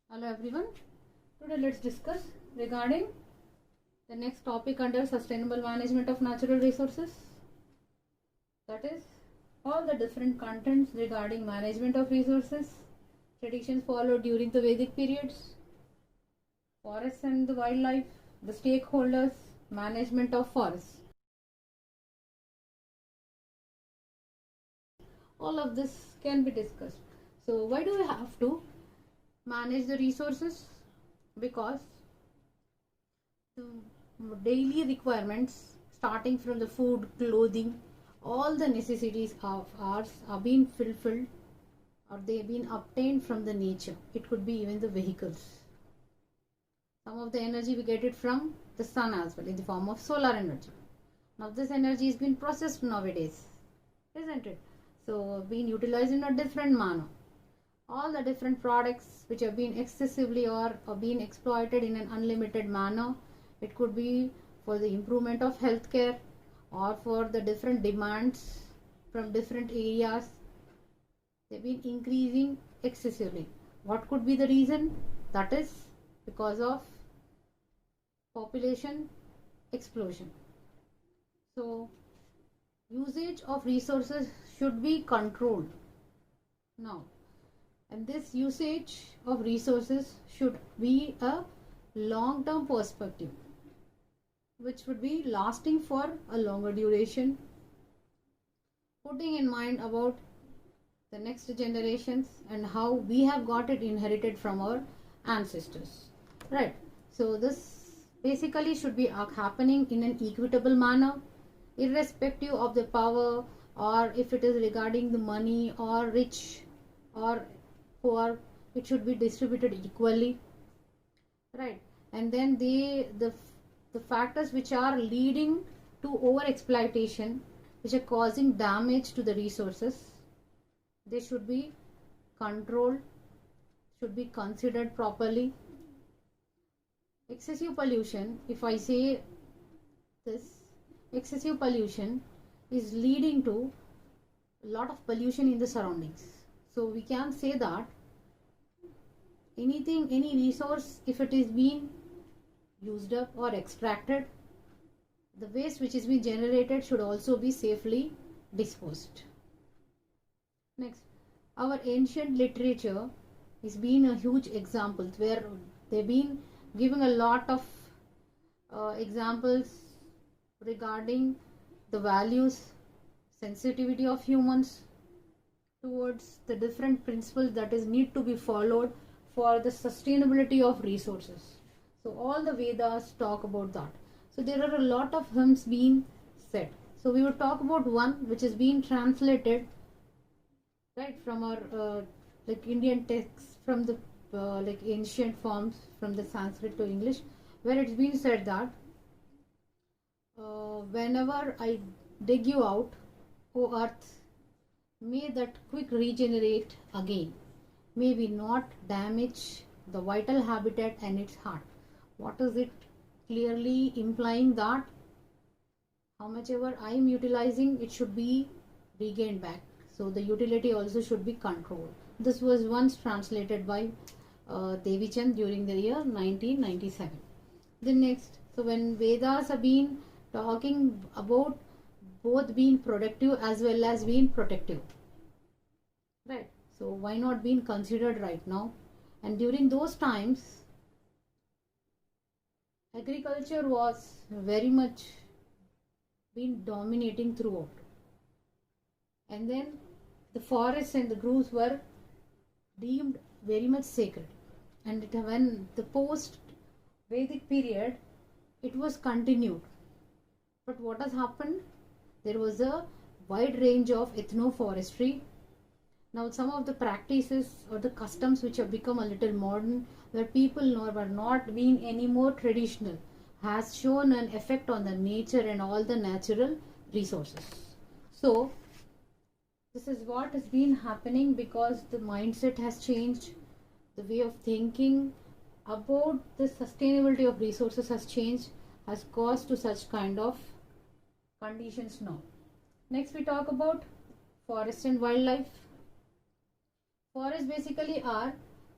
Hello everyone. Today let's discuss regarding the next topic under sustainable management of natural resources. That is all the different contents regarding management of resources, traditions followed during the Vedic periods, forests and the wildlife, the stakeholders, management of forests. All of this can be discussed. So why do we have to manage the resources? Because the daily requirements starting from the food, clothing, all the necessities of ours are being fulfilled or they have been obtained from the nature. It could be even the vehicles. Some of the energy we get it from the sun as well in the form of solar energy. Now this energy is being processed nowadays, isn't it? So being utilized in a different manner. All the different products which have been excessively or being exploited in an unlimited manner. It could be for the improvement of healthcare or for the different demands from different areas. They've been increasing excessively. What could be the reason? That is because of population explosion. So usage of resources should be controlled now. And this usage of resources should be a long-term perspective, which would be lasting for a longer duration, putting in mind about the next generations and how we have got it inherited from our ancestors. Right. So this basically should be happening in an equitable manner, irrespective of the power, or if it is regarding the money or rich or poor, it should be distributed equally, right? And then the factors which are leading to over exploitation, which are causing damage to the resources, they should be controlled, should be considered properly. Excessive pollution, if I say this, excessive pollution is leading to a lot of pollution in the surroundings. So we can say that anything, any resource, if it is being used up or extracted, the waste which is being generated should also be safely disposed. Next, our ancient literature is being a huge example where they've been giving a lot of examples regarding the values, sensitivity of humans towards the different principles that is need to be followed for the sustainability of resources. So all the Vedas talk about that. So there are a lot of hymns being said. So we will talk about one which is being translated right from our like Indian texts from the like ancient forms from the Sanskrit to English, where it's been said that whenever I dig you out, O earth, may that quick regenerate again. May we not damage the vital habitat and its heart. What is it clearly implying? That how much ever I am utilizing, it should be regained back. So the utility also should be controlled. This was once translated by Devi Chand during the year 1997. The next, so when Vedas have been talking about both being productive as well as being protective, right? So why not being considered right now? And during those times, agriculture was very much been dominating throughout, and then the forests and the groves were deemed very much sacred. And when the post Vedic period, it was continued. But what has happened? There was a wide range of ethnoforestry. Now some of the practices or the customs which have become a little modern, where people were not being any more traditional, has shown an effect on the nature and all the natural resources. So this is what has been happening because the mindset has changed, the way of thinking about the sustainability of resources has changed, has caused to such kind of conditions now. Next we talk about forest and wildlife. Forests basically are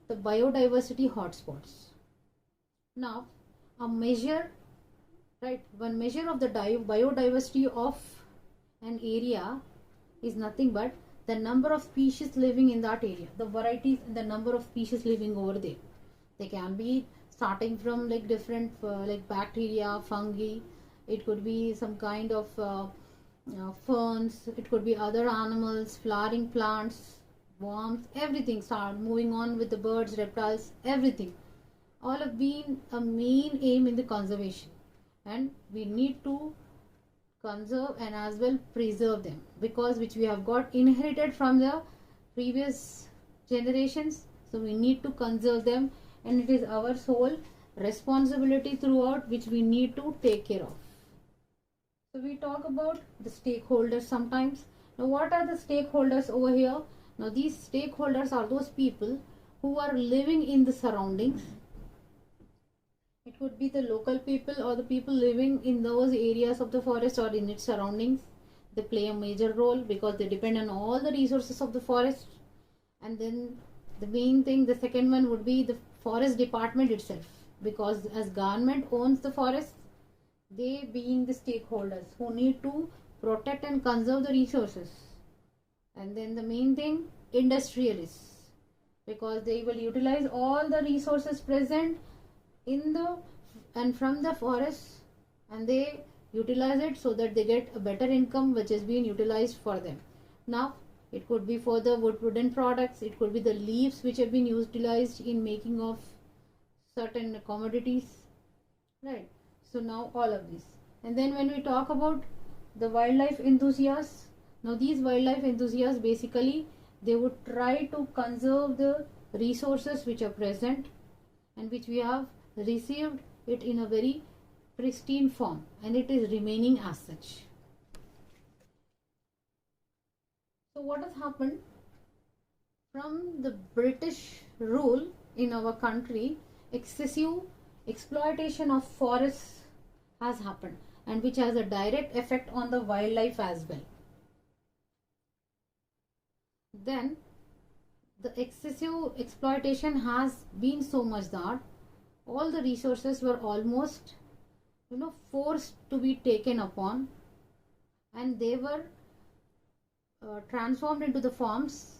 the biodiversity hotspots. Now, a measure, right, one measure of the biodiversity of an area is nothing but the number of species living in that area, the varieties and the number of species living over there. They can be starting from like different like bacteria, fungi, it could be some kind of ferns, it could be other animals, flowering plants, worms, everything. Start moving on with the birds, reptiles, everything. All have been a main aim in the conservation, and we need to conserve and as well preserve them, because which we have got inherited from the previous generations. So we need to conserve them, and it is our sole responsibility throughout, which we need to take care of. So we talk about the stakeholders sometimes. Now what are the stakeholders over here? Now these stakeholders are those people who are living in the surroundings. It could be the local people or the people living in those areas of the forest or in its surroundings. They play a major role because they depend on all the resources of the forest. And then the main thing, the second one would be the forest department itself, because as government owns the forest, they being the stakeholders who need to protect and conserve the resources. And then the main thing, industrialists, because they will utilize all the resources present in the and from the forest, and they utilize it so that they get a better income which is being utilized for them. Now it could be for the wooden products, it could be the leaves which have been utilized in making of certain commodities, right? So now all of this. And then when we talk about the wildlife enthusiasts, now these wildlife enthusiasts basically they would try to conserve the resources which are present and which we have received it in a very pristine form, and it is remaining as such. So what has happened from the British rule in our country? Excessive exploitation of forests has happened, and which has a direct effect on the wildlife as well. Then the excessive exploitation has been so much that all the resources were almost forced to be taken upon, and they were transformed into the farms,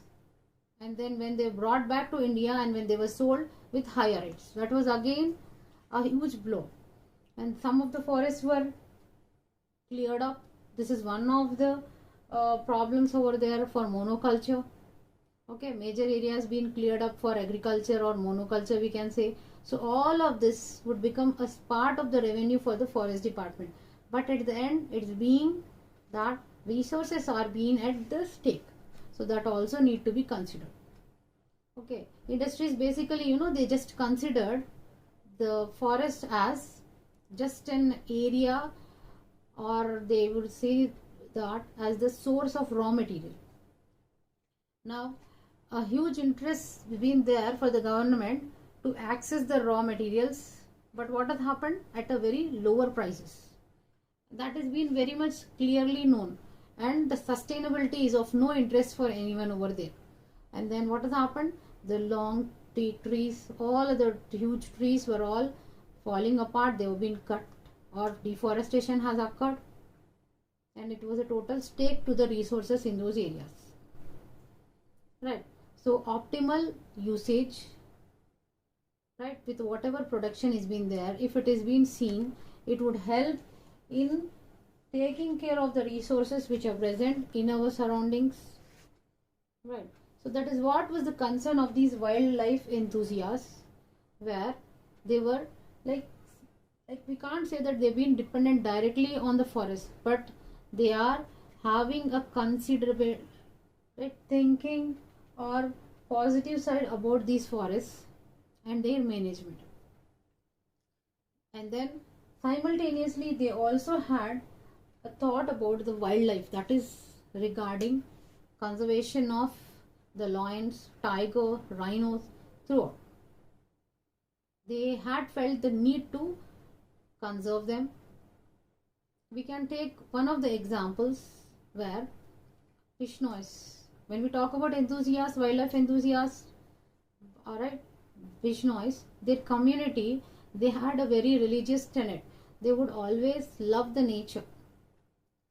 and then when they brought back to India and when they were sold with higher rates, that was again a huge blow. And some of the forests were cleared up. This is one of the problems over there for monoculture. Okay, major areas being cleared up for agriculture or monoculture, we can say. So all of this would become a part of the revenue for the forest department. But at the end, it's being that resources are being at the stake. So that also need to be considered. Okay, industries basically, they just considered the forest as just an area, or they would say that as the source of raw material. Now, a huge interest has been there for the government to access the raw materials, but what has happened? At a very lower prices. That has been very much clearly known, and the sustainability is of no interest for anyone over there. And then what has happened? The long teak trees, all the huge trees were all falling apart. They have been cut, or deforestation has occurred, and it was a total stake to the resources in those areas, right? So optimal usage, right, with whatever production is being there, if it is being seen, it would help in taking care of the resources which are present in our surroundings, right? So that is what was the concern of these wildlife enthusiasts, where they were like we can't say that they've been dependent directly on the forest, but they are having a considerable thinking or positive side about these forests and their management. And then simultaneously they also had a thought about the wildlife, that is regarding conservation of the lions, tiger, rhinos throughout. They had felt the need to conserve them. We can take one of the examples where fish noise. When we talk about enthusiasts, wildlife enthusiasts, alright, Bishnois, their community, they had a very religious tenet. They would always love the nature,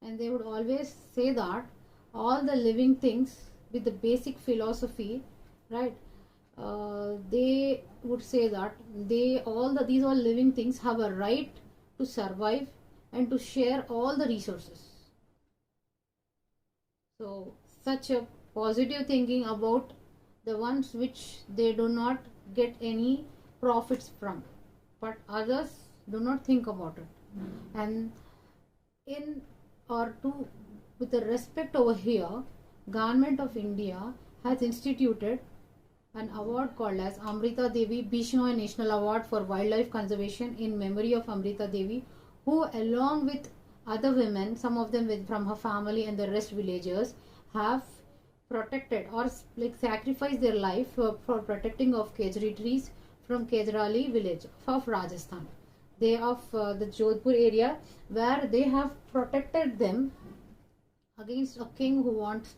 and they would always say that all the living things with the basic philosophy, right? They would say that these all living things have a right to survive and to share all the resources. So such a positive thinking about the ones which they do not get any profits from, but others do not think about it. And in or to with the respect over here, Government of India has instituted an award called as Amrita Devi Bishnoi National Award for Wildlife Conservation in memory of Amrita Devi, who along with other women, some of them from her family and the rest villagers, have protected or like sacrificed their life for protecting of Kejri trees from Kejrali village of Rajasthan. They of the Jodhpur area, where they have protected them against a king who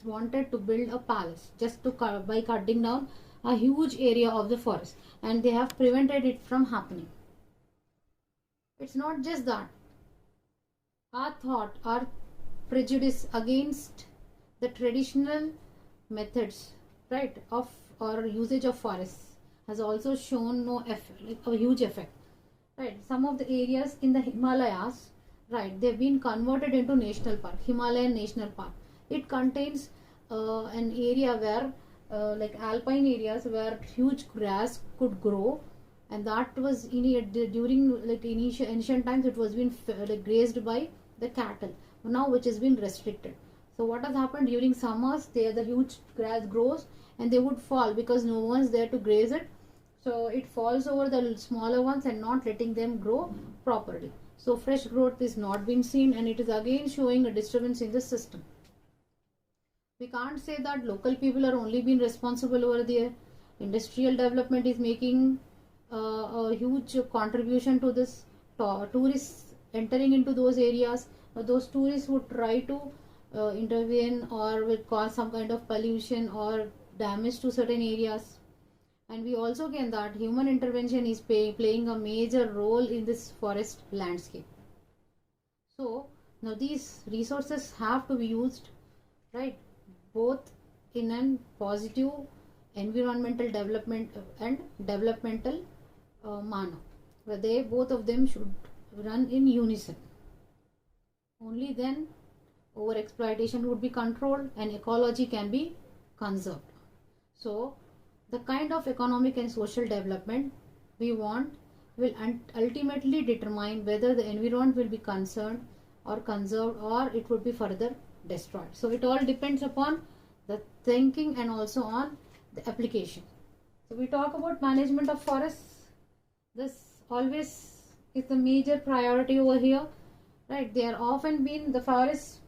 wanted to build a palace just to by cutting down a huge area of the forest, and they have prevented it from happening. It's not just that. Our thought, our prejudice against the traditional methods, right, of or usage of forests has also shown no effect, like a huge effect, right? Some of the areas in the Himalayas, right, they've been converted into national park, Himalayan National Park. It contains an area where like alpine areas where huge grass could grow, and that was during like ancient times it was been like grazed by the cattle, now which has been restricted. So what has happened during summers, there the huge grass grows and they would fall because no one's there to graze it, so it falls over the smaller ones and not letting them grow properly. So fresh growth is not being seen, and it is again showing a disturbance in the system. We can't say that local people are only been responsible over there. Industrial development is making a huge contribution to this. Tourists entering into those areas, those tourists would try to intervene or will cause some kind of pollution or damage to certain areas. And we also get that human intervention is playing a major role in this forest landscape. So now these resources have to be used, right, both in a positive environmental development and developmental manner, where they both of them should run in unison. Only then over exploitation would be controlled and ecology can be conserved. So the kind of economic and social development we want will ultimately determine whether the environment will be concerned or conserved, or it would be further destroyed. So it all depends upon the thinking and also on the application. So we talk about management of forests. This always is the major priority over here, right? They are often been the forest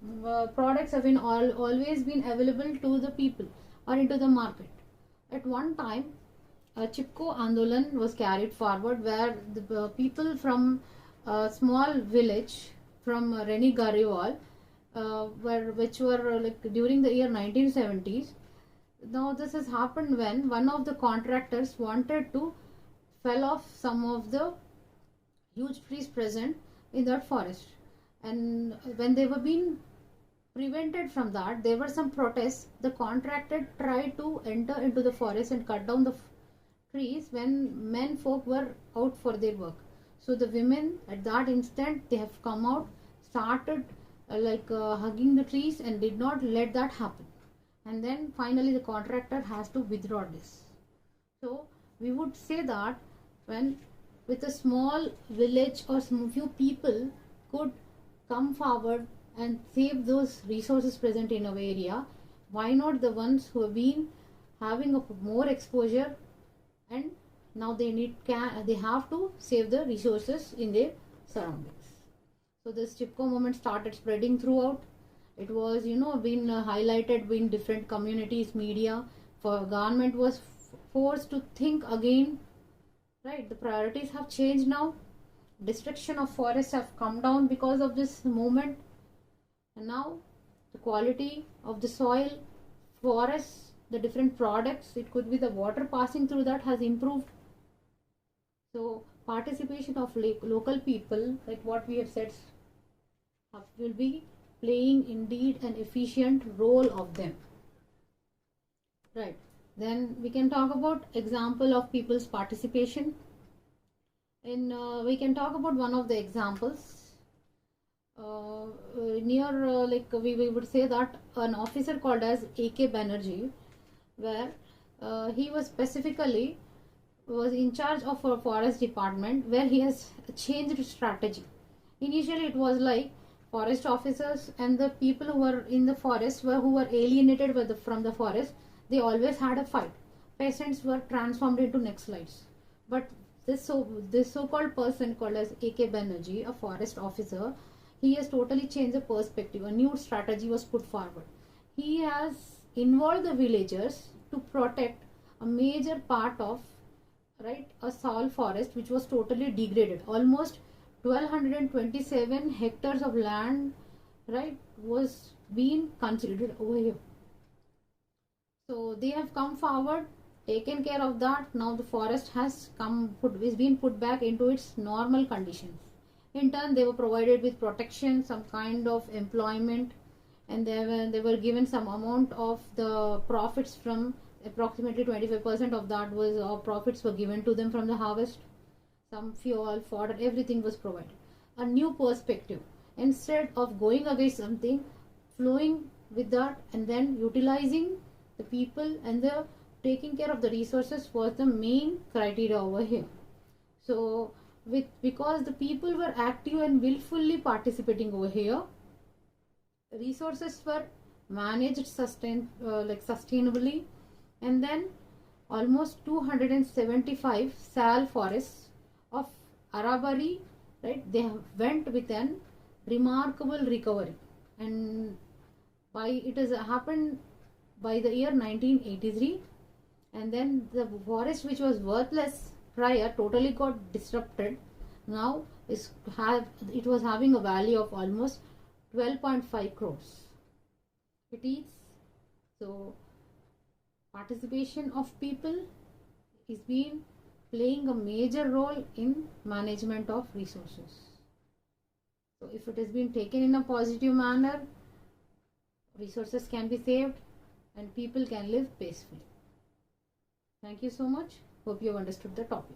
products have been always been available to the people or into the market. At one time, a Chipko Andolan was carried forward, where the people from a small village from Reni Gariwal, which were like during the year 1970s. Now this has happened when one of the contractors wanted to fell off some of the huge trees present in that forest, and when they were being prevented from that, there were some protests. The contractor tried to enter into the forest and cut down the trees when men folk were out for their work. So the women at that instant, they have come out, started hugging the trees and did not let that happen. And then finally the contractor has to withdraw this. So we would say that when with a small village or few people could come forward and save those resources present in our area, why not the ones who have been having a more exposure, and now they have to save the resources in their surroundings. So this Chipko movement started spreading throughout. It was been highlighted in different communities, media. For government was forced to think again, right? The priorities have changed now. Destruction of forests have come down because of this movement. And now the quality of the soil, forests, the different products, it could be the water passing through that has improved. participation of local people, like what we have said, will be playing indeed an efficient role of them. Right. Then we can talk about example of people's participation. We can talk about one of the examples. Like we would say that an officer called as A.K. Banerjee, where he was specifically was in charge of a forest department, where he has changed strategy. Initially it was like forest officers and the people who were in the forest who were alienated from the forest, they always had a fight. Peasants were transformed into Naxalites. But this so-called person called as A.K. Banerjee, a forest officer, he has totally changed the perspective. A new strategy was put forward. He has involved the villagers to protect a major part of, right, a sal forest which was totally degraded. Almost 1227 hectares of land, right, was being considered over here. So they have come forward, taken care of that. Now the forest has is being put back into its normal conditions. In turn, they were provided with protection, some kind of employment, and they were given some amount of the profits from approximately 25% of that was profits were given to them from the harvest. Some fuel, fodder, everything was provided. A new perspective. Instead of going against something, flowing with that and then utilizing the people and the taking care of the resources was the main criteria over here. So because the people were active and willfully participating over here, resources were managed sustainably, and then almost 275 sal forests of Arabari, right, they went with an remarkable recovery, and it has happened by the year 1983, and then the forest which was worthless prior totally got disrupted. Now it was having a value of almost 12.5 crores. It is so participation of people is playing a major role in management of resources. So if it has been taken in a positive manner, resources can be saved and people can live peacefully. Thank you so much. Hope you have understood the topic.